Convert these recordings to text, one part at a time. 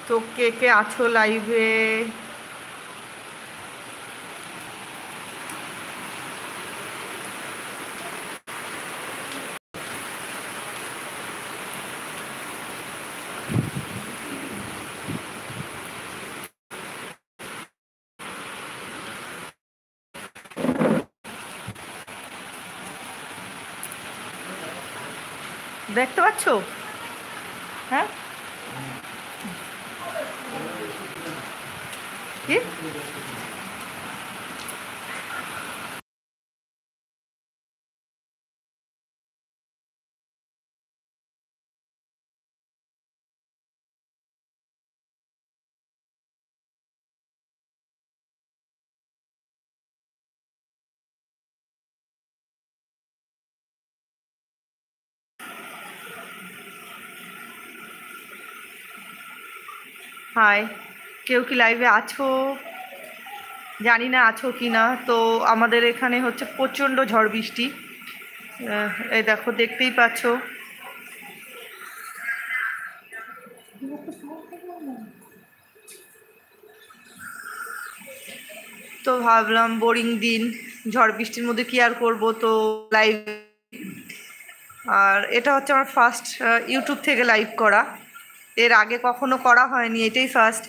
তো কে কে আছো লাইভে? দেখতে পাচ্ছ? হ্যাঁ, কি হাই, কেউ কি লাইভে আছো? জানি না আছো কি না। তো আমাদের এখানে হচ্ছে প্রচণ্ড ঝড় বৃষ্টি। এই দেখো, দেখতেই পাচ্ছ। তো ভাবলাম বোরিং দিন, ঝড় বৃষ্টির মধ্যে কি আর করবো, তো লাইভ। আর এটা হচ্ছে আমার ফার্স্ট ইউটিউব থেকে লাইভ করা। এর আগে কখনো করা হয়নি, এটাই ফার্স্ট।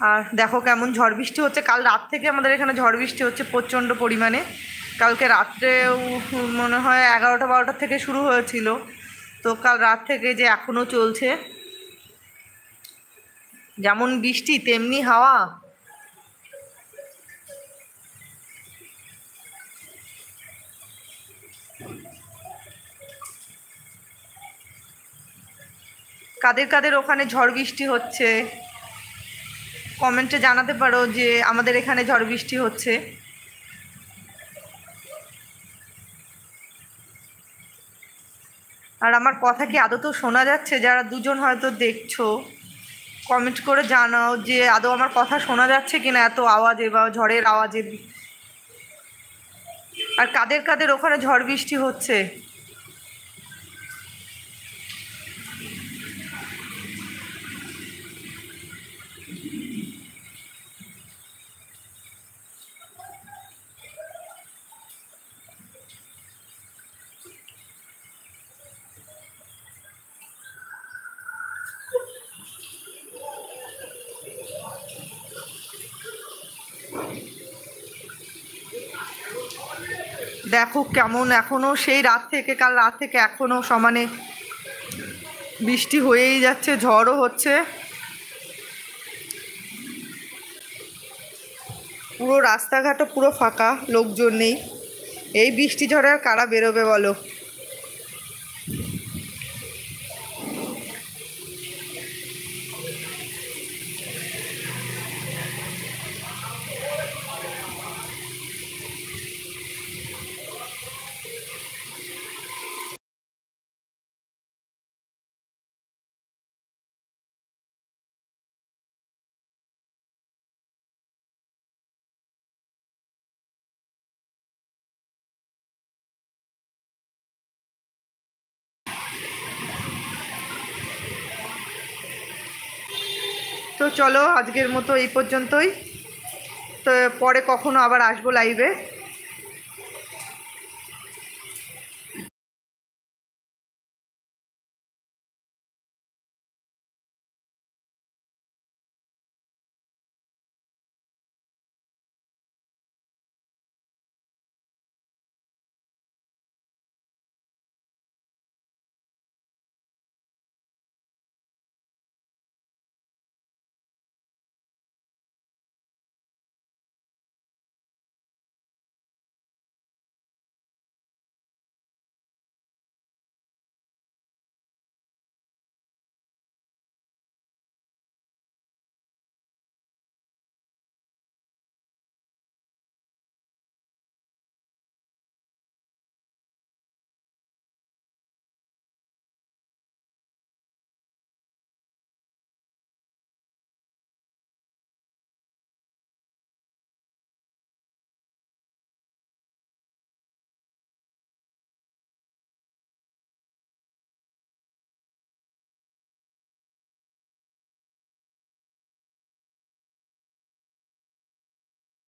আর দেখো কেমন ঝড় বৃষ্টি হচ্ছে। কাল রাত থেকে আমাদের এখানে ঝড় বৃষ্টি হচ্ছে প্রচণ্ড পরিমাণে। কালকে রাত্রেও মনে হয় 11টা 12টা থেকে শুরু হয়েছিল। তো কাল রাত থেকে যে এখনও চলছে। যেমন বৃষ্টি তেমনি হাওয়া। কাদের কাদের ওখানে ঝড় বৃষ্টি হচ্ছে কমেন্টে জানাতে পারো যে আমাদের এখানে ঝড় বৃষ্টি হচ্ছে। আর আমার কথা কি আদৌ শোনা যাচ্ছে? যারা দুজন হয়তো দেখছো, কমেন্ট করে জানাও যে আদৌ আমার কথা শোনা যাচ্ছে কিনা এত আওয়াজে বা ঝড়ের আওয়াজে। আর কাদের কাদের ওখানে ঝড় বৃষ্টি হচ্ছে? দেখো কেমন এখনো সেই রাত থেকে, কাল রাত থেকে এখনো সমানে বৃষ্টি হয়েই যাচ্ছে, ঝড়ও হচ্ছে। পুরো রাস্তাঘাটও পুরো ফাঁকা, লোকজন নেই। এই বৃষ্টি ঝড়ে আর কারা বেরোবে বলো? তো চলো আজকের মতো এই পর্যন্তই। তো পরে কখনো আবার আসবো লাইভে।